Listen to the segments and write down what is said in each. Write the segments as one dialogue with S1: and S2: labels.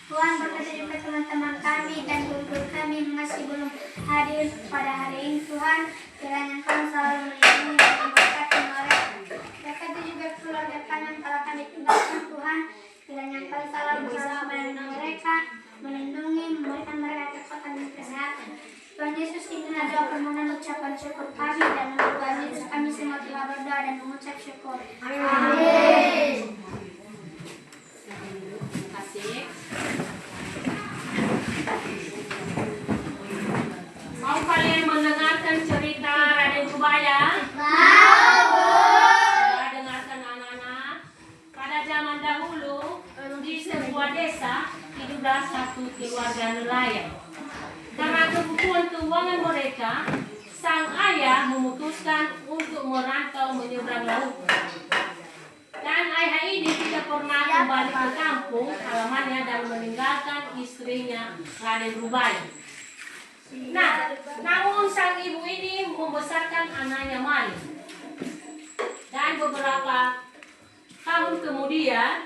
S1: Tuhan berkata juga teman-teman kami dan guru-guru kami masih belum hadir pada hari ini. Tuhan, kiranya Engkau selalu melindungi dan memberkati mereka. Berkati juga keluarga kami yang telah kami tinggalkan. Tuhan, kiranya Engkau selalu bersama dengan mereka, melindungi, memberikan mereka kekuatan dan kesehatan. Tuhan Yesus, inilah doa permohonan ucapan syukur kami dan menurut Tuhan Yesus kami semua telah berdoa dan mengucap syukur. Amin.
S2: Mau kalian mendengarkan cerita Raden Rubaya?
S1: Mau, Bu.
S2: Ya, dengarkan anak-anak. Pada zaman dahulu di sebuah desa hiduplah satu keluarga nelayan. Karena kebutuhan keuangan mereka, sang ayah memutuskan untuk merantau menyeberang laut. Dan ayah ini tidak pernah kembali ke kampung halamannya dan meninggalkan istrinya Raden Rubaya. Nah, namun sang ibu ini membesarkan anaknya Mali. Dan beberapa tahun kemudian,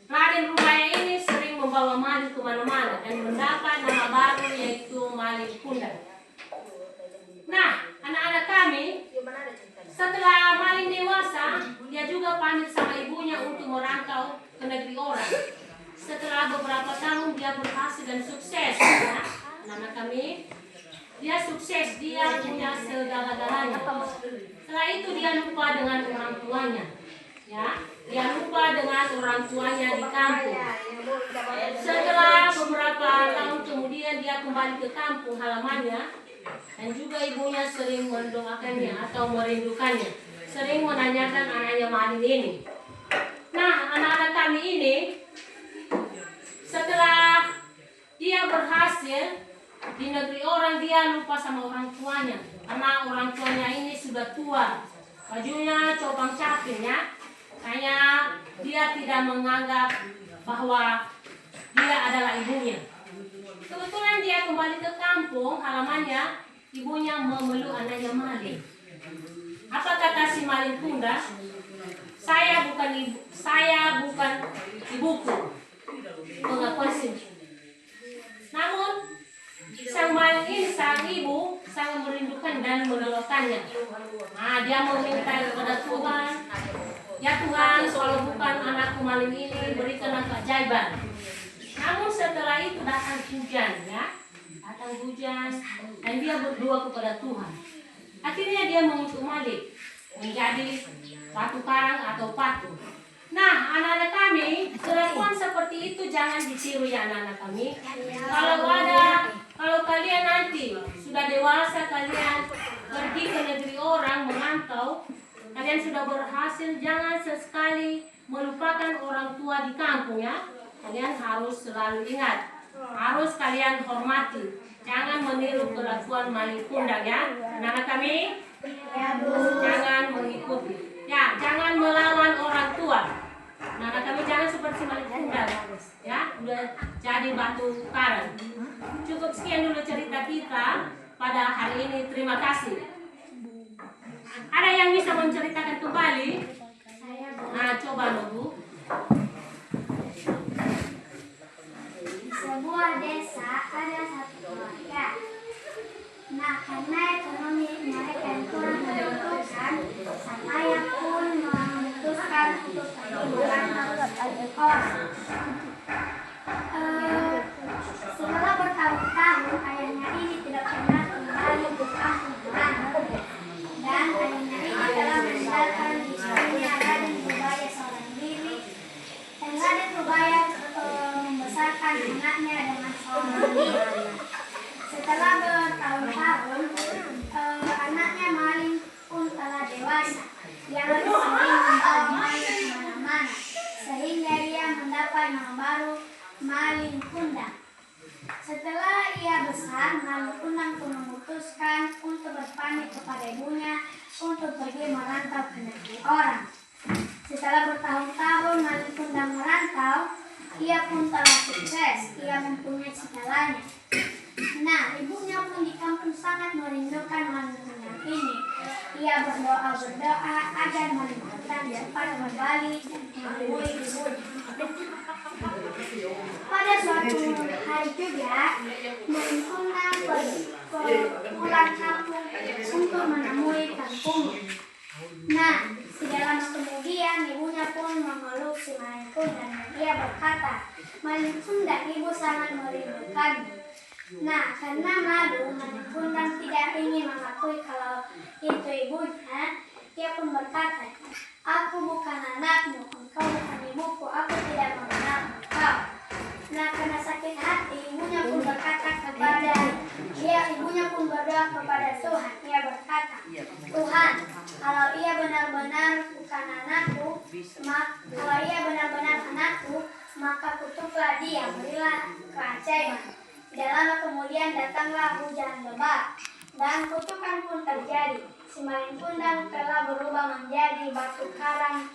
S2: Raden Rubaya ini sering membawa Mali kemana-mana dan mendapat nama baru yaitu Mali Kundang. Nah, anak-anak kami, setelah Mali dewasa, dia juga pamit sama ibunya untuk merantau ke negeri orang. Setelah beberapa tahun dia berhasil dan sukses, ya, anak kami, dia sukses, dia punya segala-galanya. Setelah itu dia lupa dengan orang tuanya, ya, dia lupa dengan orang tuanya di kampung. Setelah beberapa tahun kemudian dia kembali ke kampung halamannya, dan juga ibunya sering mendoakannya atau merindukannya, sering menanyakan anaknya Mali ini. Nah, anak-anak kami ini, setelah dia berhasil di negeri orang, dia lupa sama orang tuanya. Karena orang tuanya ini sudah tua, bajunya copang caping, ya. Hanya dia tidak menganggap bahwa dia adalah ibunya. Kebetulan dia kembali ke kampung halamannya, ibunya memeluk anaknya Mali. Apa kata si Mali Kundang? Saya bukan ibuku. Pengakuan sih. Namun sang Mali ini, sang ibu sangat merindukan dan mendoakannya. Nah, dia meminta kepada Tuhan, ya Tuhan, kalau bukan anakku Mali ini, berikanlah keajaiban. Namun setelah itu datang hujan, ya, datang hujan, dan dia berdoa kepada Tuhan. Akhirnya dia mengutuk Mali menjadi batu karang atau patung. Nah, anak-anak kami, kelakuan seperti itu jangan ditiru, ya anak-anak kami. Kalau kalian nanti sudah dewasa, kalian pergi ke negeri orang merantau, kalian sudah berhasil, jangan sesekali melupakan orang tua di kampung, ya. Kalian harus selalu ingat, harus kalian hormati. Jangan meniru kelakuan Mali Kundang, ya. Anak-anak kami,
S1: Ya, Bu.
S2: jangan mengikuti. Ya, jangan melawan orang tua. Anak-anak kami jangan seperti Mali Kundang, ya. Udah jadi batu karang. Cukup sekian dulu cerita kita pada hari ini. Terima kasih. Ada yang bisa menceritakan kembali? Nah, coba Bu.
S1: Sebuah desa ada satu keluarga. Nah, karena ekonomi mereka yang kurang menentukan, sang ayah pun memutuskan untuk pergi merantau ke orang. Setelah bertahun-tahun, ayahnya ini tidak pernah kembali ke kampung halaman. anaknya dengan seorang diri. Setelah bertahun-tahun, anaknya maling pun telah dewasa. Dia harus sering membawa maling kemana-mana, sehingga ia mendapat nama baru, maling kundang. Setelah ia besar, maling kundang pun memutuskan untuk berpamit kepada ibunya untuk pergi merantau ke negeri orang. Setelah bertahun-tahun maling kundang merantau, ia pun telah sukses. Ia mempunyai segalanya. Nah, ibunya pun di kampung sangat merindukan maling kundang ini. Ia berdoa agar maling kundang cepat kembali dan menemui ibunya. Pada suatu hari juga, maling kundang pulang kampung untuk menemui kampungnya. Nah, tidak lama kemudian ibunya pun memeluk si maling kundang dan dia berkata, "Maling kundang, ibu sangat merindukanmu." Nah, karena malu, maling kundang tidak ingin mengakui kalau itu ibunya. Dia pun berkata, "Aku bukan anakmu, engkau bukan ibuku, aku tidak mengenal engkau." Nah, karena sakit hati, ibunya pun berdoa kepada Tuhan. Ia berkata, "Tuhan, kalau ia benar-benar anakku, maka kutuklah dia, berilah keajaiban." Tidak lama kemudian datanglah hujan lebat, dan kutukan pun terjadi. Si maling kundang telah berubah menjadi batu karang